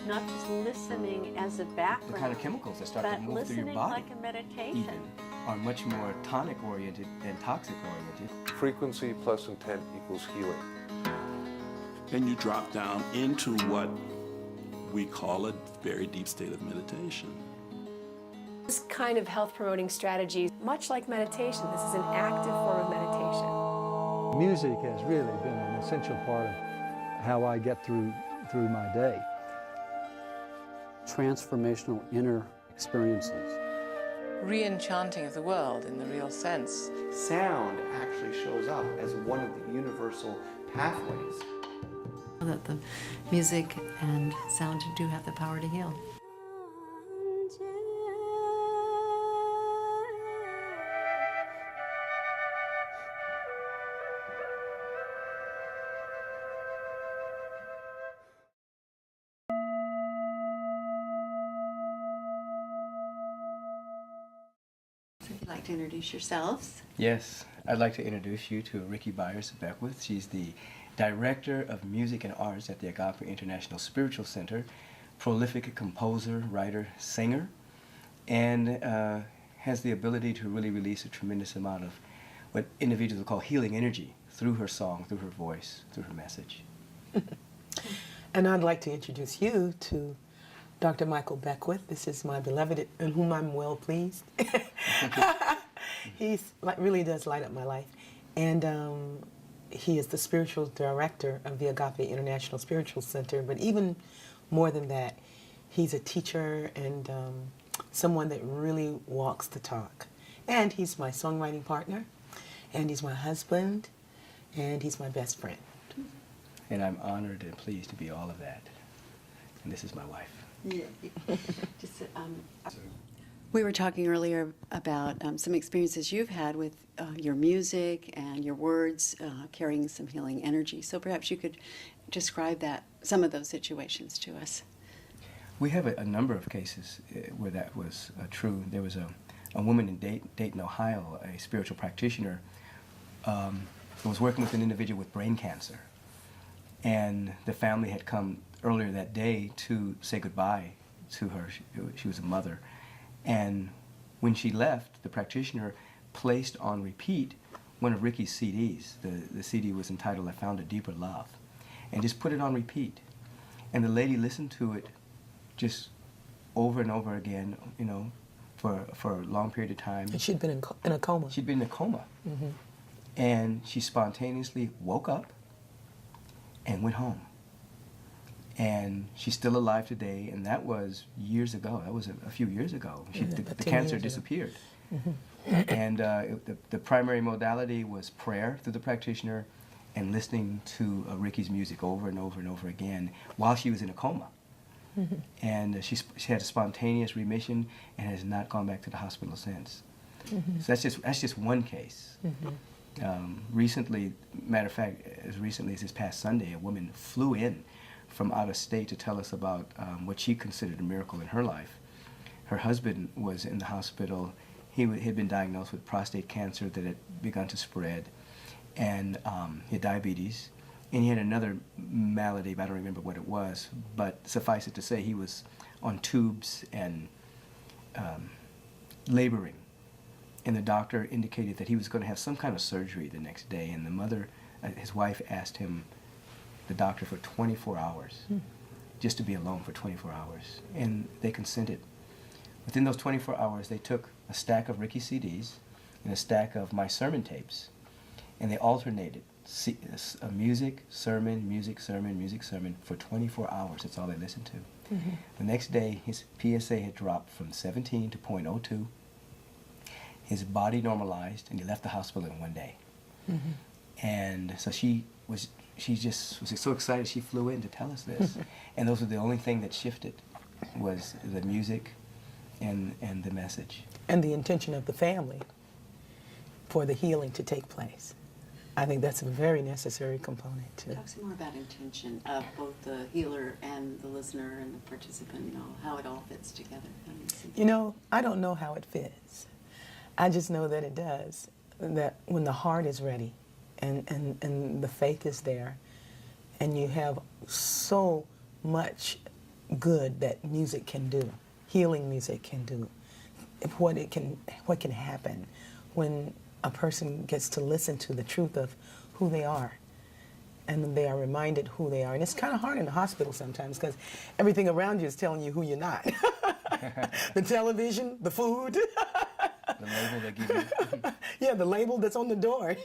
not just listening as a background, the kind of chemicals that start to move through your listening body like a meditation. even are much more tonic-oriented than toxic-oriented. Frequency plus intent equals healing. Then you drop down into what we call a very deep state of meditation. This kind of health-promoting strategy, much like meditation, this is an active form of meditation. Music has really been an essential part of how I get through my day. Transformational inner experiences. Re-enchanting of the world in the real sense. Sound actually shows up as one of the universal pathways. That the music and sound do have the power to heal. So if you'd like to introduce yourselves. Yes, I'd like to introduce you to Rickie Byars of Beckwith. She's the Director of Music and Arts at the Agape International Spiritual Center, prolific composer, writer, singer, and has the ability to really release a tremendous amount of what individuals call healing energy through her song, through her voice, through her message. And I'd like to introduce you to Dr. Michael Beckwith. This is my beloved, in whom I'm well pleased. He's really does light up my life. And he is the spiritual director of the Agape International Spiritual Center, but even more than that, he's a teacher and someone that really walks the talk. And he's my songwriting partner, and he's my husband, and he's my best friend. And I'm honored and pleased to be all of that. And this is my wife. Yeah. We were talking earlier about some experiences you've had with your music and your words carrying some healing energy. So perhaps you could describe some of those situations to us. We have a number of cases where that was true. There was a woman in Dayton, Ohio, a spiritual practitioner, who was working with an individual with brain cancer. And the family had come earlier that day to say goodbye to her. She was a mother. And when she left, the practitioner placed on repeat one of Rickie's CDs. The CD was entitled, "I Found a Deeper Love," and just put it on repeat. And the lady listened to it just over and over again, you know, for a long period of time. And she'd been in a coma. She'd been in a coma. Mm-hmm. And she spontaneously woke up and went home. And she's still alive today, and that was years ago. That was a few years ago. The cancer disappeared. Mm-hmm. And the primary modality was prayer through the practitioner and listening to Rickie's music over and over and over again while she was in a coma. Mm-hmm. And she had a spontaneous remission and has not gone back to the hospital since. Mm-hmm. So that's just one case. Mm-hmm. Recently, matter of fact, as recently as this past Sunday, a woman flew in from out of state to tell us about what she considered a miracle in her life. Her husband was in the hospital. He had been diagnosed with prostate cancer that had begun to spread, and he had diabetes, and he had another malady, but I don't remember what it was, but suffice it to say he was on tubes and laboring. And the doctor indicated that he was going to have some kind of surgery the next day, and the mother, his wife, asked him, the doctor, for 24 hours, just to be alone for 24 hours. And they consented. Within those 24 hours, they took a stack of Rickie CDs and a stack of my sermon tapes, and they alternated music, sermon, music, sermon, music, sermon for 24 hours. That's all they listened to. Mm-hmm. The next day, his PSA had dropped from 17 to .02. His body normalized, and he left the hospital in one day. Mm-hmm. And so she just was so excited she flew in to tell us this. And those were the only thing that shifted, was the music and the message. And the intention of the family for the healing to take place. I think that's a very necessary component too. Talk some more about intention of both the healer and the listener and the participant, you know, how it all fits together. You know, I don't know how it fits. I just know that it does. That when the heart is ready, and the faith is there, and you have so much good that music can do, healing music can do, what can happen when a person gets to listen to the truth of who they are, and they are reminded who they are. And it's kind of hard in the hospital sometimes because everything around you is telling you who you're not. The television, the food. The label they give you. Yeah, the label that's on the door,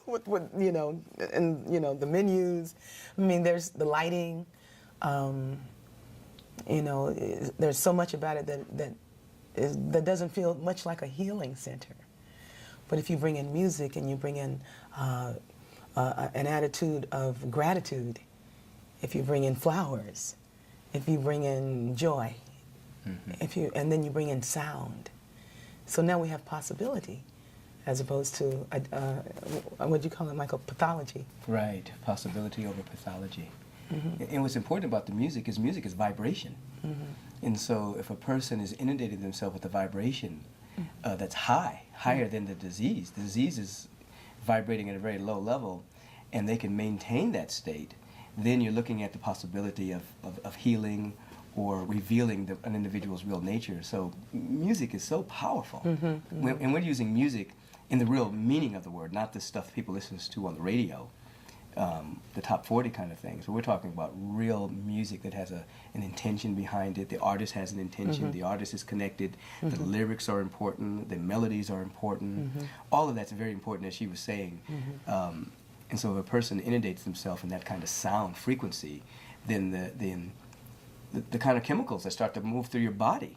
with and the menus. I mean, there's the lighting. There's so much about it that doesn't feel much like a healing center. But if you bring in music and you bring in an attitude of gratitude, if you bring in flowers, if you bring in joy, and then you bring in sound. So now we have possibility, as opposed to what do you call it, Michael? Pathology. Right, possibility over pathology. And what's important about the music is vibration. And so if a person is inundating themselves with a vibration that's higher than the disease is vibrating at a very low level, and they can maintain that state, then you're looking at the possibility of healing or revealing an individual's real nature. So music is so powerful. And we're using music in the real meaning of the word, not the stuff people listen to on the radio, the top 40 kind of thing. So we're talking about real music that has an intention behind it. The artist has an intention. The artist is connected. The lyrics are important. The melodies are important. All of that's very important, as she was saying. And so if a person inundates themselves in that kind of sound frequency, then the kind of chemicals that start to move through your body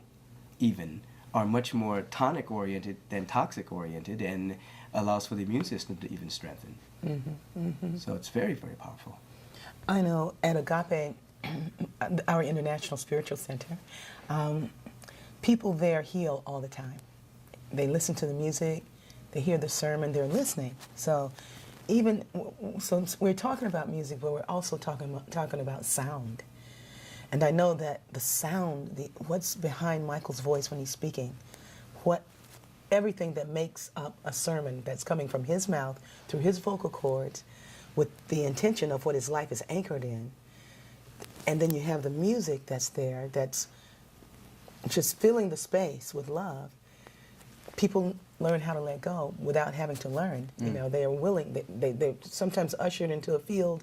even are much more tonic-oriented than toxic-oriented, and allows for the immune system to even strengthen. So it's very, very powerful. I know at Agape, our International Spiritual Center, people there heal all the time. They listen to the music, they hear the sermon, they're listening. So we're talking about music, but we're also talking about sound. And I know that the sound, what's behind Michael's voice when he's speaking, everything that makes up a sermon that's coming from his mouth through his vocal cords with the intention of what his life is anchored in. And then you have the music that's there that's just filling the space with love. People learn how to let go without having to learn. They are willing. They're sometimes ushered into a field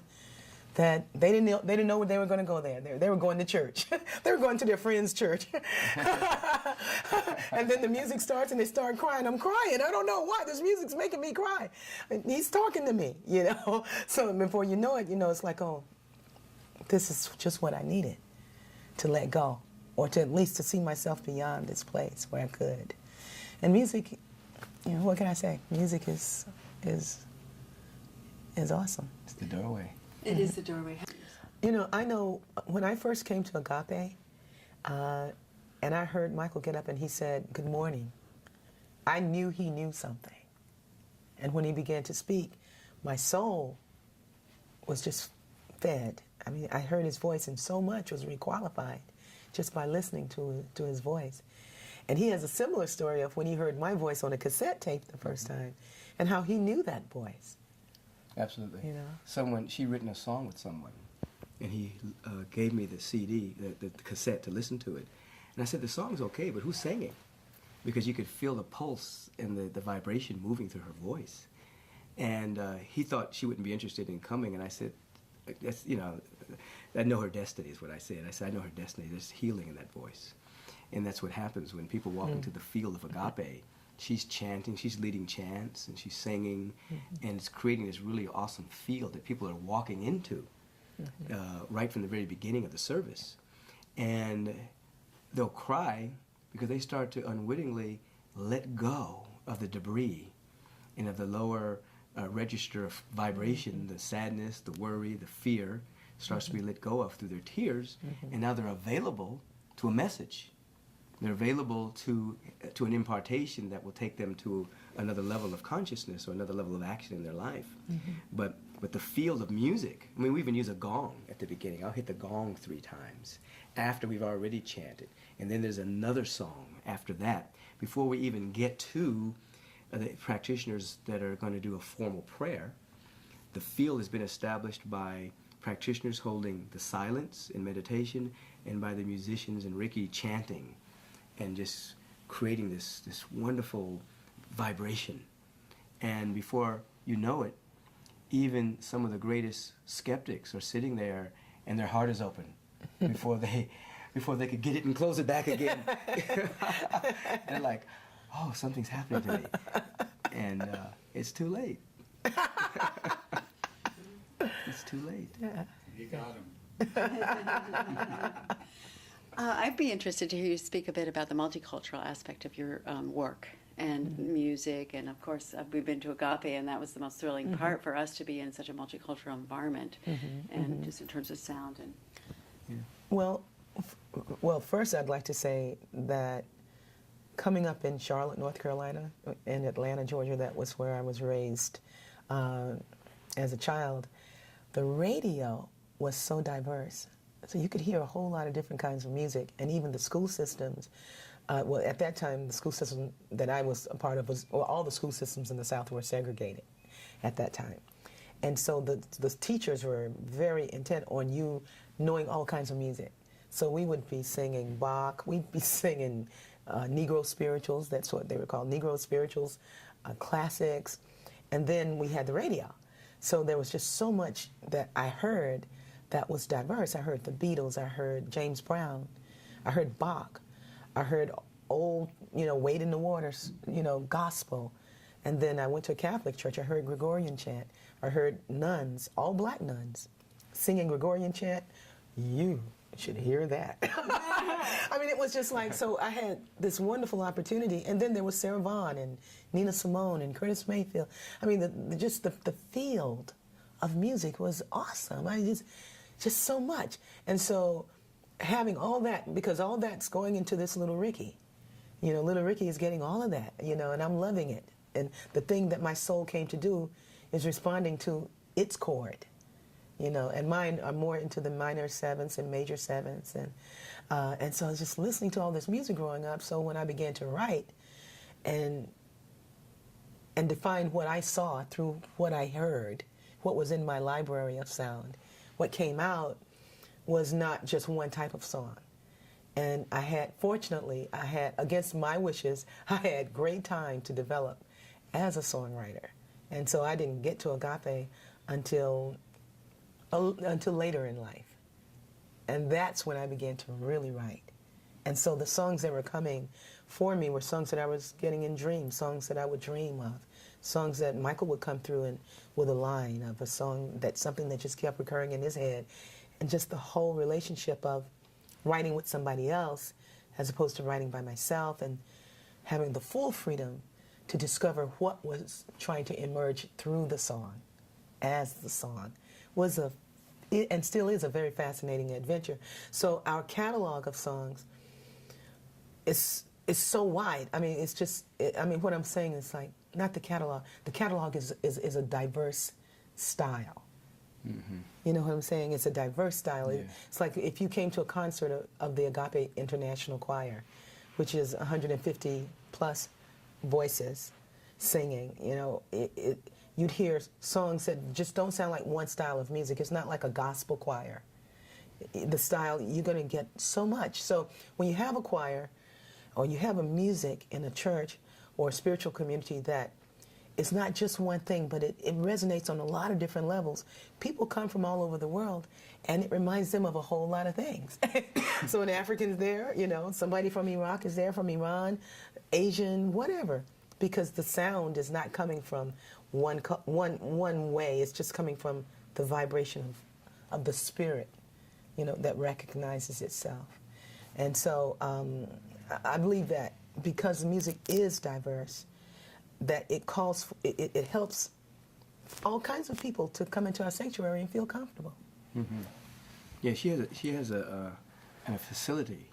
that they didn't know where they were going to go there. They were going to church. They were going to their friend's church. And then the music starts and they start crying. I'm crying. I don't know why. This music's making me cry. He's talking to me, So before you know it, it's like, oh, this is just what I needed to let go, or to at least to see myself beyond this place where I could. And music, what can I say? Music is awesome. It's the doorway. It is the doorway. I know when I first came to Agape, and I heard Michael get up and he said, "Good morning," I knew he knew something. And when he began to speak, my soul was just fed. I mean, I heard his voice, and so much was requalified just by listening to his voice. And he has a similar story of when he heard my voice on a cassette tape the first time, and how he knew that voice. Absolutely. She'd written a song with someone, and he gave me the CD, the cassette, to listen to it. And I said, the song's okay, but who's singing? Because you could feel the pulse and the vibration moving through her voice. And he thought she wouldn't be interested in coming, and I said, that's, I know her destiny is what I said. I said, I know her destiny. There's healing in that voice. And that's what happens when people walk into the field of Agape. She's chanting, she's leading chants, and she's singing, and it's creating this really awesome field that people are walking into right from the very beginning of the service. And they'll cry because they start to unwittingly let go of the debris and of the lower register of vibration, the sadness, the worry, the fear starts to be let go of through their tears, and now they're available to a message. They're available to an impartation that will take them to another level of consciousness or another level of action in their life. But the field of music, I mean, we even use a gong at the beginning. I'll hit the gong 3 times after we've already chanted. And then there's another song after that, before we even get to the practitioners that are going to do a formal prayer. The field has been established by practitioners holding the silence in meditation, and by the musicians and Rickie chanting and just creating this wonderful vibration. And before you know it, even some of the greatest skeptics are sitting there and their heart is open before they could get it and close it back again. They're like, oh, something's happening to me. And it's too late. It's too late. Yeah. You got him. I'd be interested to hear you speak a bit about the multicultural aspect of your work and music, and of course we've been to Agape, and that was the most thrilling part for us to be in such a multicultural environment, and just in terms of sound and. Well, first I'd like to say that coming up in Charlotte, North Carolina, and Atlanta, Georgia, that was where I was raised as a child, the radio was so diverse. So you could hear a whole lot of different kinds of music, and even the school systems. Well, at that time, the school system that I was a part of was, well, all the school systems in the South were segregated at that time. And so the teachers were very intent on you knowing all kinds of music. So we would be singing Bach, we'd be singing Negro spirituals, that's what they were called, Negro spirituals, classics, and then we had the radio. So there was just so much that I heard that was diverse. I heard the Beatles, I heard James Brown, I heard Bach, I heard old, Wade in the Waters, gospel. And then I went to a Catholic church, I heard Gregorian chant. I heard nuns, all black nuns, singing Gregorian chant. You should hear that. I mean, it was just like, so I had this wonderful opportunity. And then there was Sarah Vaughan and Nina Simone and Curtis Mayfield. I mean, just the field of music was awesome. Just so much. And so having all that, because all that's going into this little Rickie. Little Rickie is getting all of that, and I'm loving it. And the thing that my soul came to do is responding to its chord, and mine are more into the minor sevenths and major sevenths. And so I was just listening to all this music growing up. So when I began to write and define what I saw through what I heard, what was in my library of sound, what came out was not just one type of song. And fortunately, against my wishes, I had great time to develop as a songwriter. And so I didn't get to Agape until later in life. And that's when I began to really write. And so the songs that were coming for me were songs that I was getting in dreams, songs that I would dream of, songs that Michael would come through with a line of a song, something that just kept recurring in his head. And just the whole relationship of writing with somebody else as opposed to writing by myself, and having the full freedom to discover what was trying to emerge through the song as the song was and still is a very fascinating adventure. So our catalog of songs is so wide. I mean, it's just, what I'm saying is like, not the catalog. The catalog is a diverse style. Mm-hmm. You know what I'm saying? It's a diverse style. Yeah. It's like if you came to a concert of the Agape International Choir, which is 150 plus voices singing, you'd hear songs that just don't sound like one style of music. It's not like a gospel choir. The style, you're going to get so much. So when you have a choir or you have a music in a church or a spiritual community that it's not just one thing, but it resonates on a lot of different levels. People come from all over the world, and it reminds them of a whole lot of things. So an African's there, somebody from Iraq is there, from Iran, Asian, whatever, because the sound is not coming from one way. It's just coming from the vibration of the spirit, that recognizes itself. And so I believe that because music is diverse, that it helps all kinds of people to come into our sanctuary and feel comfortable. Mm-hmm. Yeah, she has a facility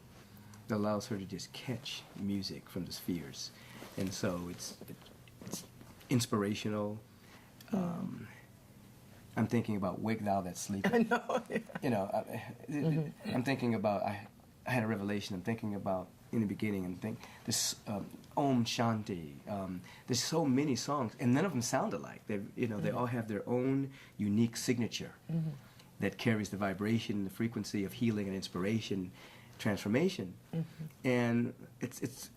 that allows her to just catch music from the spheres, and so it's inspirational. I'm thinking about "Wake Thou That Sleepeth." I know. Yeah. I'm thinking about I had a revelation. I'm thinking about in the beginning, and this Om Shanti. There's so many songs, and none of them sound alike. They all have their own unique signature. Mm-hmm. that carries the vibration, the frequency of healing and inspiration, transformation. And it's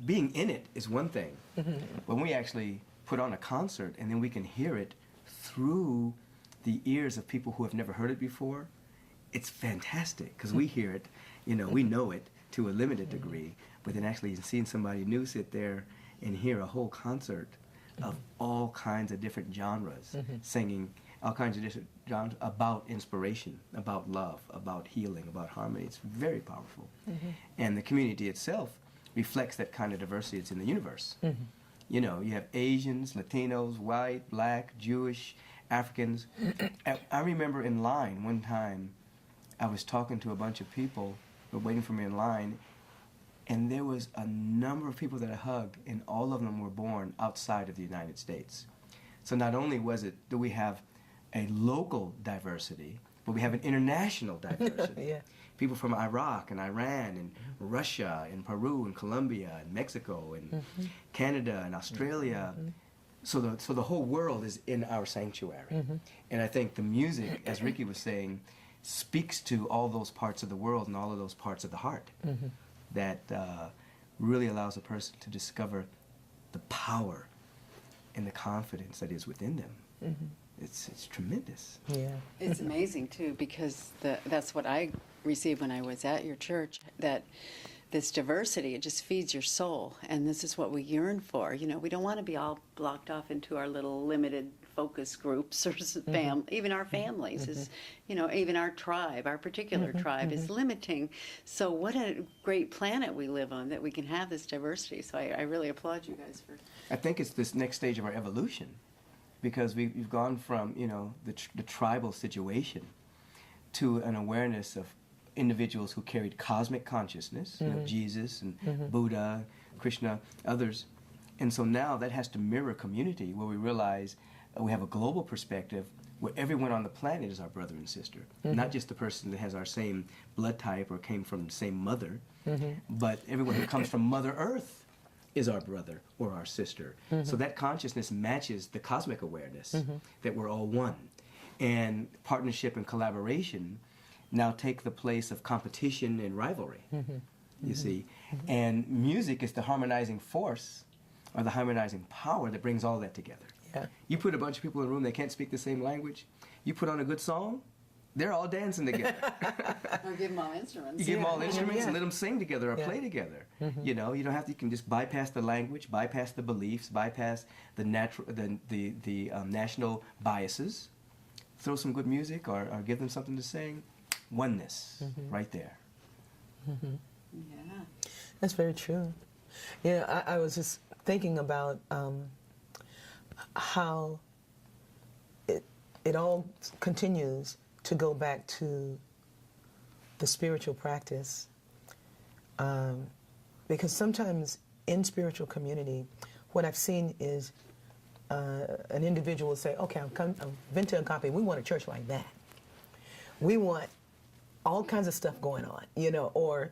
being in it is one thing. When we actually put on a concert and then we can hear it through the ears of people who have never heard it before, it's fantastic because we hear it, we know it to a limited degree, but then actually seeing somebody new sit there and hear a whole concert of all kinds of different genres, singing all kinds of different genres about inspiration, about love, about healing, about harmony. It's very powerful. And the community itself reflects that kind of diversity that's in the universe. You have Asians, Latinos, white, black, Jewish, Africans. I remember in line one time, I was talking to a bunch of people who were waiting for me in line, and there was a number of people that I hugged, and all of them were born outside of the United States. So not only do we have a local diversity, but we have an international diversity. People from Iraq and Iran and Russia and Peru and Colombia and Mexico and Canada and Australia. So the whole world is in our sanctuary. And I think the music, as Rickie was saying, speaks to all those parts of the world and all of those parts of the heart that really allows a person to discover the power and the confidence that is within them. It's tremendous. It's amazing too, because that's what I received when I was at your church, that this diversity, it just feeds your soul, and this is what we yearn for. We don't want to be all blocked off into our little limited focus groups or even our families is, even our tribe, our particular tribe is limiting. So what a great planet we live on that we can have this diversity. So I really applaud you guys for. I think it's this next stage of our evolution, because we've gone from the tribal situation to an awareness of individuals who carried cosmic consciousness, Jesus and Buddha, Krishna, others. And so now that has to mirror community, where we realize we have a global perspective where everyone on the planet is our brother and sister, not just the person that has our same blood type or came from the same mother, but everyone who comes from Mother Earth is our brother or our sister. So that consciousness matches the cosmic awareness that we're all one. And partnership and collaboration now take the place of competition and rivalry, you see. And music is the harmonizing force or the harmonizing power that brings all that together. You put a bunch of people in a room that can't speak the same language, you put on a good song, they're all dancing together. Or give them all instruments. You give them all instruments and let them sing together or play together. You don't have to. You can just bypass the language, bypass the beliefs, bypass the national biases. Throw some good music or give them something to sing. Oneness, right there. That's very true. I was just thinking about how it all continues to go back to the spiritual practice, because sometimes in spiritual community, what I've seen is an individual will say, okay, I've been to Agape, we want a church like that. We want all kinds of stuff going on, or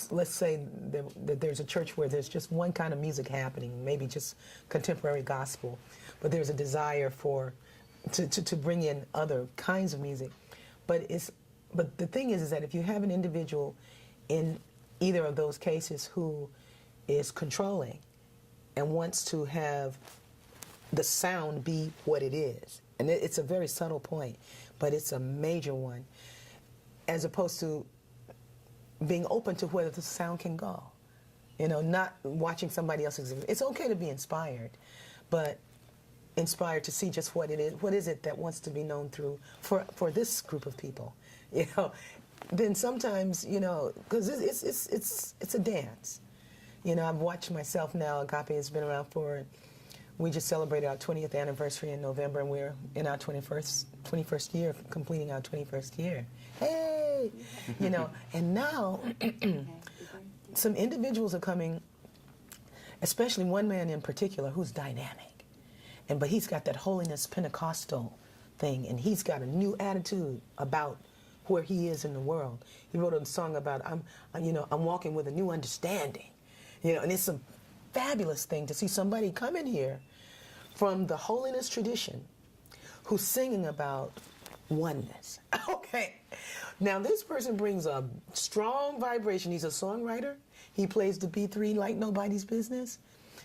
let's say that there's a church where there's just one kind of music happening, maybe just contemporary gospel, but there's a desire to bring in other kinds of music. But the thing is that if you have an individual in either of those cases who is controlling and wants to have the sound be what it is, and it's a very subtle point, but it's a major one, as opposed to being open to where the sound can go. Not watching somebody else's. It's okay to be inspired, but inspired to see just what it is. What is it that wants to be known through for this group of people? Then sometimes, because it's a dance. I've watched myself now. Agape has been around we just celebrated our 20th anniversary in November, and we're in our 21st year, completing our 21st year. Hey! And now some individuals are coming, especially one man in particular who's dynamic, but he's got that holiness Pentecostal thing, and he's got a new attitude about where he is in the world. He wrote a song about I'm walking with a new understanding, and it's a fabulous thing to see somebody come in here from the holiness tradition who's singing about oneness. Okay. Now this person brings a strong vibration. He's a songwriter. He plays the B3 like nobody's business.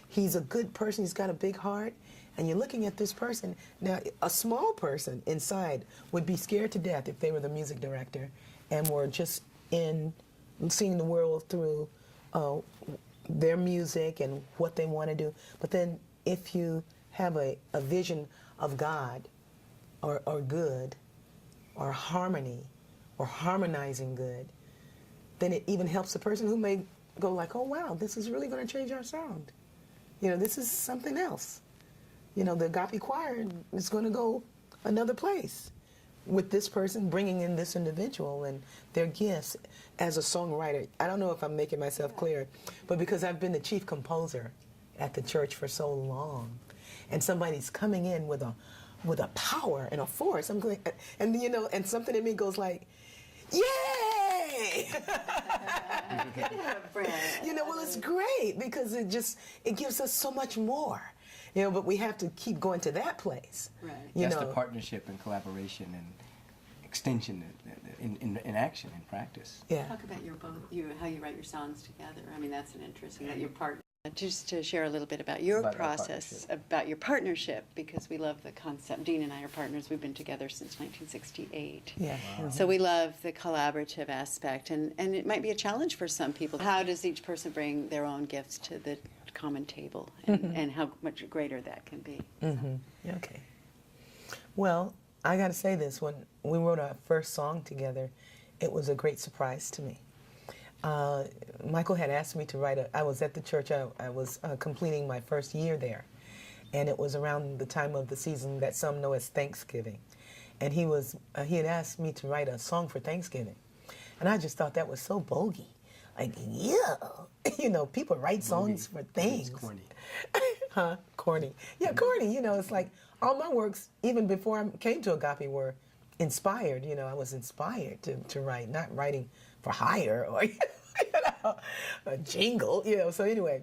He's a good person. He's got a big heart. And you're looking at this person. Now, a small person inside would be scared to death if they were the music director and were just in seeing the world through their music and what they want to do. But then if you have a vision of God or good or harmony or harmonizing good, then it even helps the person who may go like, oh, wow, this is really going to change our sound. You know, this is something else. You know, the Agape choir is going to go another place with this person bringing in this individual and their gifts as a songwriter. I don't know if I'm making myself clear, but because I've been the chief composer at the church for so long, and somebody's coming in with a power and a force, I'm going, and you know, and something in me goes like, yay! You know, well, it's great because it gives us so much more. You know, but we have to keep going to that place. Right. That's the partnership and collaboration and extension in action, in practice. Yeah. Talk about how you write your songs together. I mean, that's an interesting, that your partner. Just to share a little bit about your process, about your partnership, because we love the concept. Dean and I are partners. We've been together since 1968. Yeah. Wow. So we love the collaborative aspect, and it might be a challenge for some people. How does each person bring their own gifts to the common table, and how much greater that can be? Okay. Well, I got to say this. When we wrote our first song together, it was a great surprise to me. Michael had asked me to write I was at the church, I was completing my first year there, and it was around the time of the season that some know as Thanksgiving. And he had asked me to write a song for Thanksgiving. And I just thought that was so bogey. Like, yeah, you know, people write songs for things. It's corny. Huh? Corny. Yeah, corny. You know, it's like all my works, even before I came to Agape, were inspired. You know, I was inspired to write, not writing for hire or you know, a jingle. You know. So anyway,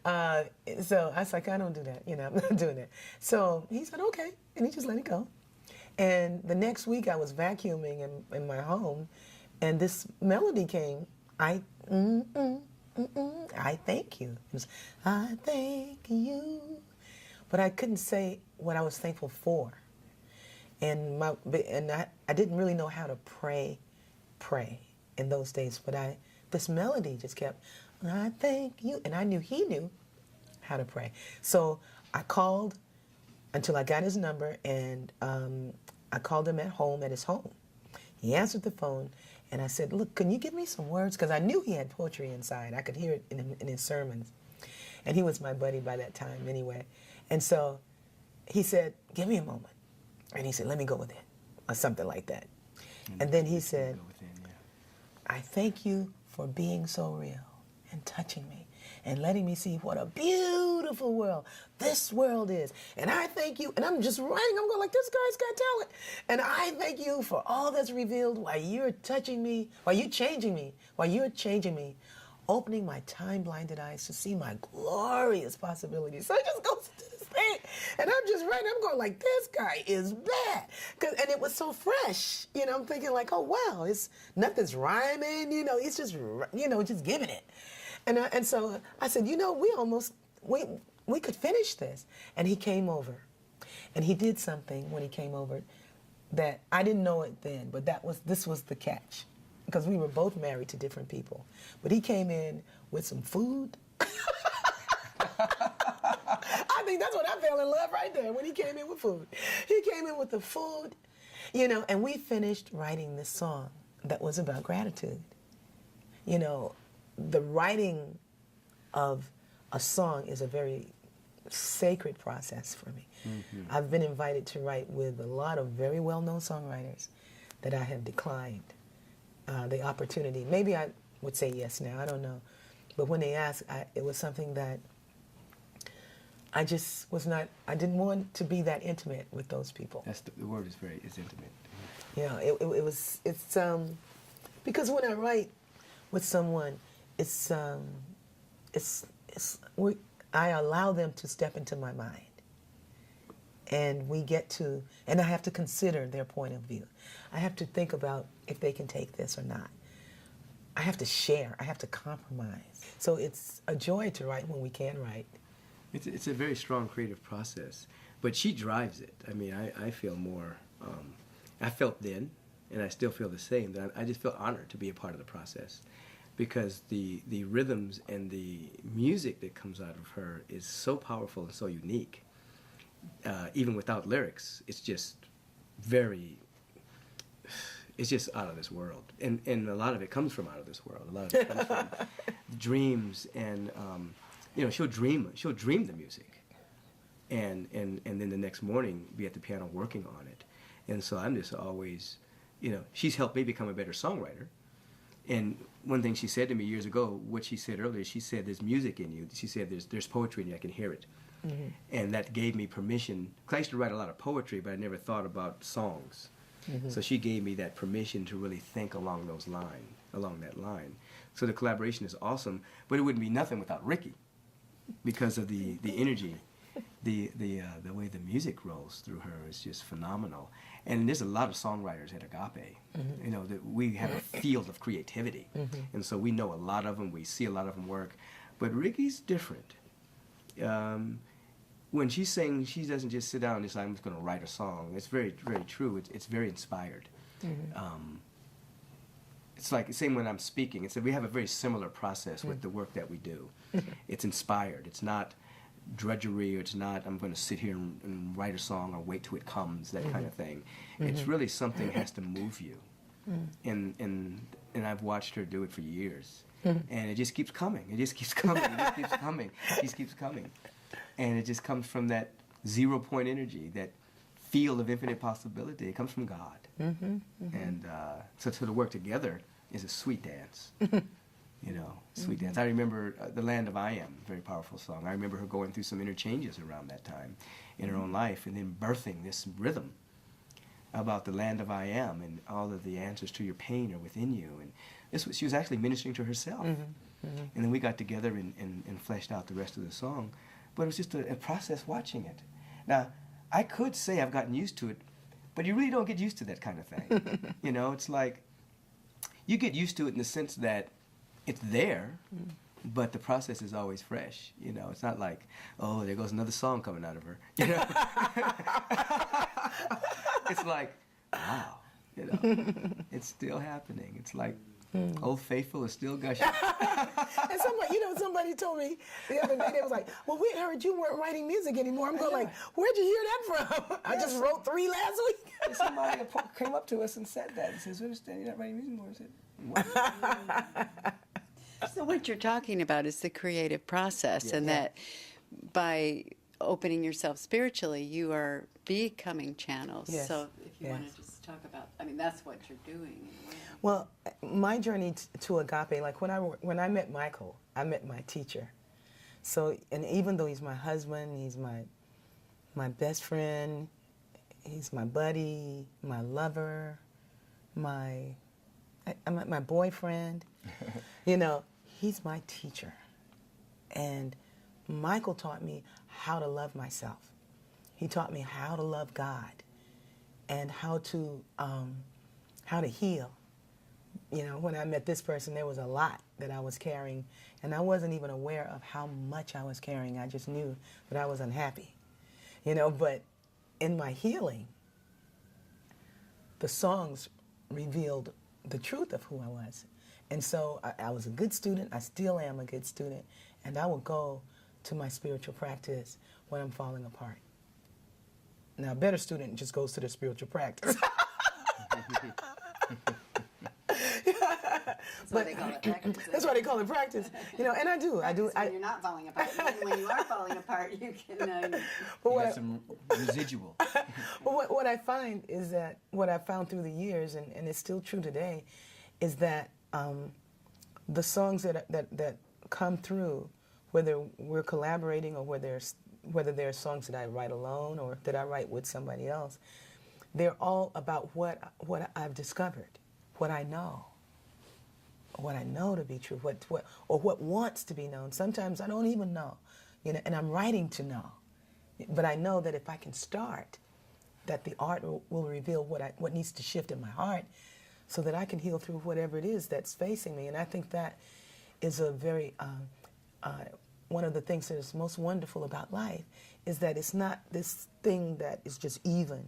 so I was like, I don't do that. You know, I'm not doing that. So he said, okay, and he just let it go. And the next week, I was vacuuming in my home, and this melody came. I thank you. It was, I thank you. But I couldn't say what I was thankful for. And I didn't really know how to pray in those days. But this melody just kept, I thank you. And I knew he knew how to pray. So I called until I got his number, and I called him at his home. He answered the phone. And I said, look, can you give me some words? Because I knew he had poetry inside. I could hear it in his sermons. And he was my buddy by that time anyway. And so he said, give me a moment. And he said, let me go with it, or something like that. And then he said, I thank you for being so real and touching me and letting me see what a beautiful world this world is. And I thank you, and I'm just writing, I'm going like, this guy's got talent. And I thank you for all that's revealed while you're touching me, while you're changing me, opening my time-blinded eyes to see my glorious possibilities. So it just goes to this thing, and I'm just writing, I'm going like, this guy is bad. And it was so fresh, you know, I'm thinking like, oh wow, nothing's rhyming, you know, he's just, you know, just giving it. And so I said, you know, we could finish this. And he came over. And he did something when he came over that I didn't know it then, but this was the catch. Because we were both married to different people. But he came in with some food. I think that's when I fell in love right there, when he came in with food. He came in with the food, you know, and we finished writing this song that was about gratitude. You know, the writing of a song is a very sacred process for me. I've been invited to write with a lot of very well-known songwriters that I have declined the opportunity. Maybe I would say yes now, I don't know. But when they asked, it was something that I just was not, I didn't want to be that intimate with those people. That's the word is intimate. Yeah, it's because when I write with someone, I allow them to step into my mind. And we get to, and I have to consider their point of view. I have to think about if they can take this or not. I have to share. I have to compromise. So it's a joy to write when we can write. It's a very strong creative process, but she drives it. I mean, I feel more, I felt then, and I still feel the same, that I just feel honored to be a part of the process, because the rhythms and the music that comes out of her is so powerful and so unique. Even without lyrics, it's just it's just out of this world. And a lot of it comes from out of this world. A lot of it comes from dreams, and she'll dream the music, and then the next morning be at the piano working on it. And so I'm just always, she's helped me become a better songwriter. And one thing she said to me years ago, what she said earlier, she said, there's music in you. She said, there's poetry in you, I can hear it. Mm-hmm. And that gave me permission, because I used to write a lot of poetry, but I never thought about songs. Mm-hmm. So she gave me that permission to really think along that line. So the collaboration is awesome, but it wouldn't be nothing without Rickie, because of the energy, the way the music rolls through her is just phenomenal. And there's a lot of songwriters at Agape. Mm-hmm. That we have a field of creativity, mm-hmm. and so we know a lot of them. We see a lot of them work, but Rickie's different. When she sings, she doesn't just sit down and decide, I'm just going to write a song. It's very, very true. It's very inspired. Mm-hmm. It's like, same when I'm speaking. We have a very similar process with the work that we do. It's inspired. It's not drudgery, or it's not, I'm going to sit here and write a song or wait till it comes, that kind of thing. Mm-hmm. It's really something has to move you. And I've watched her do it for years. And it just keeps coming. It just keeps coming. It just keeps coming. It just keeps coming. And it just comes from that 0 point energy, that field of infinite possibility. It comes from God. Mm-hmm, mm-hmm. And so to work together is a sweet dance. Sweet dance. I remember The Land of I Am, very powerful song. I remember her going through some interchanges around that time in her own life, and then birthing this rhythm about the land of I am, and all of the answers to your pain are within you. And she was actually ministering to herself. Mm-hmm, mm-hmm. And then we got together and fleshed out the rest of the song. But it was just a process watching it. Now, I could say I've gotten used to it, but you really don't get used to that kind of thing. It's like you get used to it in the sense that it's there, but the process is always fresh. It's not like, oh, there goes another song coming out of her. It's like, wow, it's still happening. It's like Old Faithful is still gushing. And somebody told me the other day, they was like, well, we heard you weren't writing music anymore. I'm going like, where'd you hear that from? I just wrote 3 last week. Somebody came up to us and said that. He says, understand, you're not writing music anymore. I said, what? So what you're talking about is the creative process, and that by opening yourself spiritually, you are becoming channels. Yes. So if you want to just talk about, that's what you're doing. Well, my journey to Agape, like when I met Michael, I met my teacher. So, and even though he's my husband, he's my best friend, he's my buddy, my lover, my boyfriend, he's my teacher. And Michael taught me how to love myself. He taught me how to love God and how to heal. When I met this person, there was a lot that I was carrying, and I wasn't even aware of how much I was carrying. I just knew that I was unhappy, but in my healing, the songs revealed the truth of who I was. And so I was a good student. I still am a good student, and I will go to my spiritual practice when I'm falling apart. Now, a better student just goes to their spiritual practice. That's why they call it practice. That's why they call it practice. And I do. When you're not falling apart. When you are falling apart, you can... you got some residual. But what I find is that, what I've found through the years, and it's still true today, is that the songs that come through, whether we're collaborating or whether they're songs that I write alone or that I write with somebody else, they're all about what I've discovered, what I know to be true, what wants to be known. Sometimes I don't even know, and I'm writing to know, But I know that if I can start, that the art will reveal what needs to shift in my heart so that I can heal through whatever it is that's facing me. And I think that is a very, one of the things that is most wonderful about life is that it's not this thing that is just even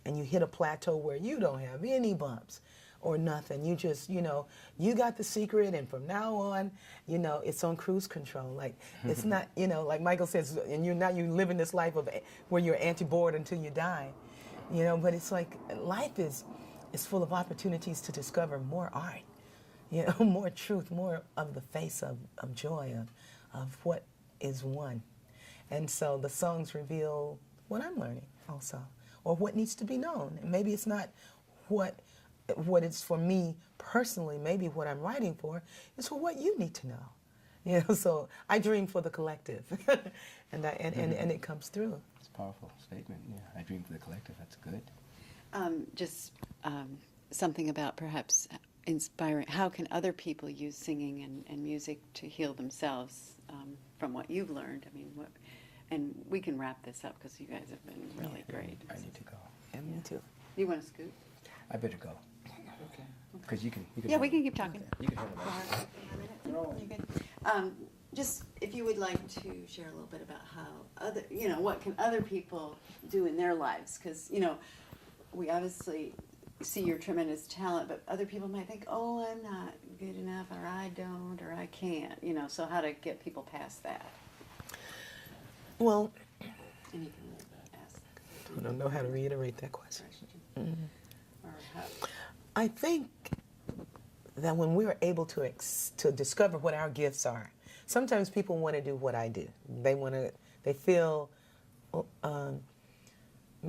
and you hit a plateau where you don't have any bumps or nothing. You just, you got the secret, and from now on, it's on cruise control. Like, it's not, like Michael says, and you living this life of where you're anti-bored until you die. But it's like life is full of opportunities to discover more art, more truth, more of the face of joy, of what is one. And so the songs reveal what I'm learning also, or what needs to be known. And maybe it's not what it's for me personally, maybe what I'm writing for is for what you need to know. So I dream for the collective, and it comes through. It's a powerful statement. Yeah, I dream for the collective. That's good. Something about perhaps inspiring. How can other people use singing and music to heal themselves from what you've learned? I mean, and we can wrap this up because you guys have been really great. I need to go. And me too. You want to scoot? I better go. Okay. Because you can. Yeah, we can keep talking. Okay. You can handle that. You good? Just if you would like to share a little bit about how what can other people do in their lives? Because we obviously see your tremendous talent, but other people might think, oh, I'm not good enough, or I don't, or I can't. So how to get people past that? Well, And you can ask. I don't know how to reiterate that question. Mm-hmm. Or how. I think that when we're able to discover what our gifts are, sometimes people want to do what I do. They feel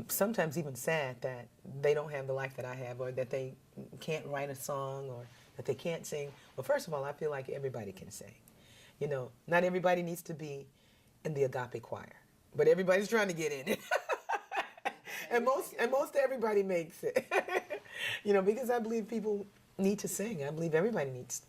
sometimes even sad that they don't have the life that I have, or that they can't write a song, or that they can't sing. Well, first of all, I feel like everybody can sing. Not everybody needs to be in the Agape choir, but everybody's trying to get in it. and most everybody makes it. Because I believe people need to sing. I believe everybody needs.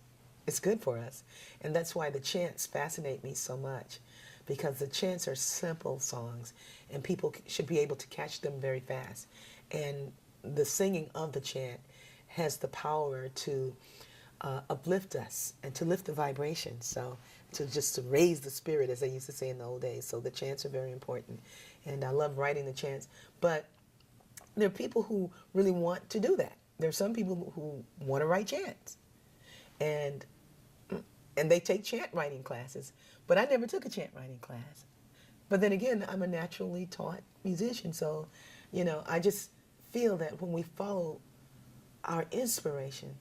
It's good for us. And that's why the chants fascinate me so much, because the chants are simple songs and people should be able to catch them very fast. And the singing of the chant has the power to uplift us and to lift the vibration. So to raise the spirit, as they used to say in the old days. So the chants are very important. And I love writing the chants. But there are people who really want to do that. There are some people who want to write chants. And they take chant writing classes. But I never took a chant writing class. But then again, I'm a naturally taught musician. So, I just feel that when we follow our inspiration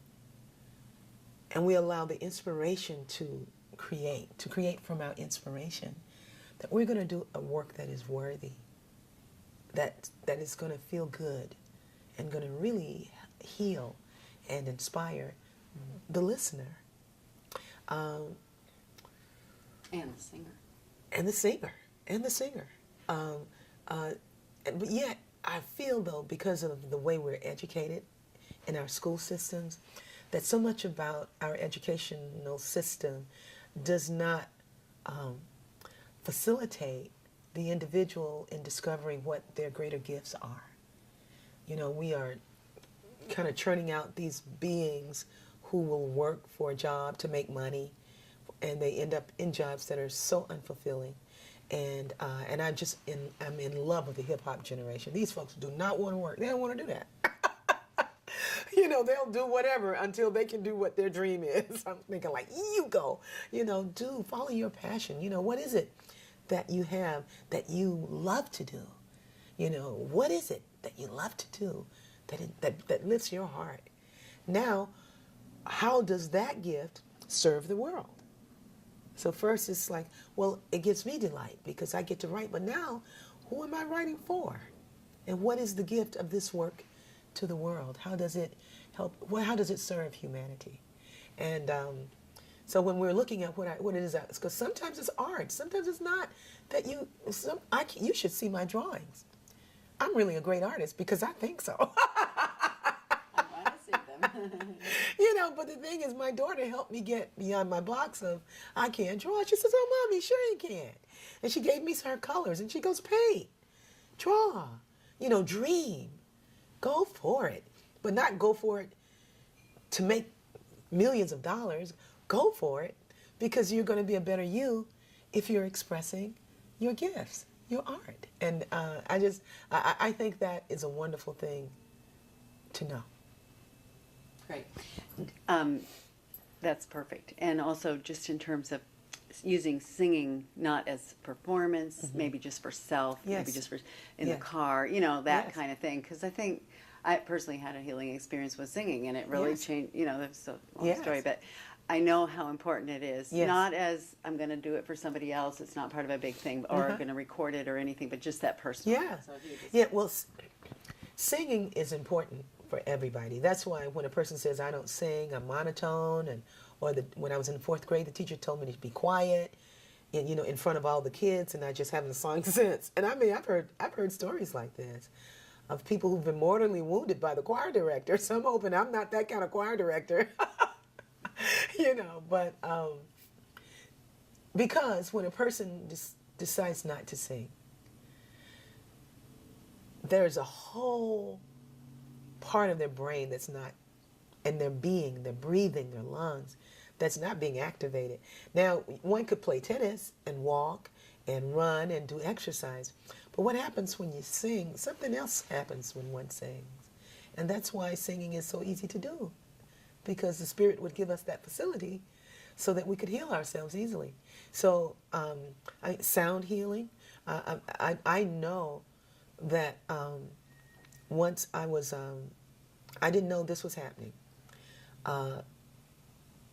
and we allow the inspiration to create from our inspiration, that we're going to do a work that is worthy, that is going to feel good and going to really heal and inspire the listener. And the singer. And the singer. But yet, I feel, though, because of the way we're educated in our school systems, that so much about our educational system does not facilitate the individual in discovering what their greater gifts are. We are kind of churning out these beings who will work for a job to make money, and they end up in jobs that are so unfulfilling. And I'm in love with the hip hop generation. These folks do not want to work. They don't want to do that. They'll do whatever until they can do what their dream is. I'm thinking like, you go, follow your passion. What is it that you have that you love to do? What is it that you love to do that lifts your heart? Now, how does that gift serve the world? So first it's like, well, it gives me delight because I get to write, but now who am I writing for? And what is the gift of this work to the world? How does it help? How does it serve humanity? And so when we're looking at what it is, because sometimes it's art, sometimes it's not. That you should see my drawings. I'm really a great artist because I think so. I want to see them. But the thing is, my daughter helped me get beyond my box of, I can't draw. She says, oh, Mommy, sure you can. And she gave me her colors, and she goes, paint. Draw. Dream. Go for it. But not go for it to make millions of dollars. Go for it because you're going to be a better you if you're expressing your gifts, your art. And I think that is a wonderful thing to know. Great. That's perfect. And also just in terms of using singing not as performance, maybe just for self, maybe just for in the car, that kind of thing. Because I think I personally had a healing experience with singing, and it really changed. That's a long story, but I know how important it is. Not as I'm going to do it for somebody else. It's not part of a big thing, or I'm going to record it or anything, but just that personal. Well, singing is important for everybody. That's why when a person says, I don't sing, I'm monotone, when I was in 4th grade, the teacher told me to be quiet, and, in front of all the kids, and I just haven't sung since. And I mean, I've heard stories like this of people who've been mortally wounded by the choir director. So I'm hoping I'm not that kind of choir director, but because when a person decides not to sing, there's a whole part of their brain that's not, and their being, their breathing, their lungs, that's not being activated. Now, one could play tennis and walk and run and do exercise, but what happens when you sing? Something else happens when one sings. And that's why singing is so easy to do, because the Spirit would give us that facility so that we could heal ourselves easily. So sound healing, I know that once I was, I didn't know this was happening.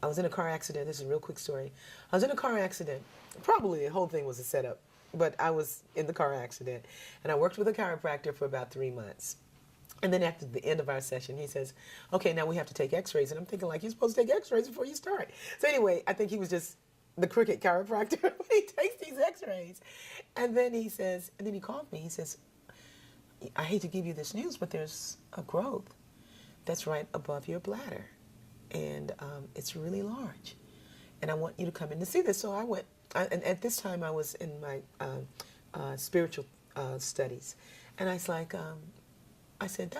I was in a car accident. This is a real quick story. I was in a car accident. Probably the whole thing was a setup, but I was in the car accident, and I worked with a chiropractor for about 3 months. And then after the end of our session, he says, okay, now we have to take x-rays. And I'm thinking, like, you're supposed to take x-rays before you start. So anyway, I think he was just the cricket chiropractor when he takes these x-rays. And then he says, and then he called me. He says, I hate to give you this news, but there's a growth that's right above your bladder. And it's really large. And I want you to come in to see this. So I went, and at this time I was in my spiritual studies. And I was like, I said,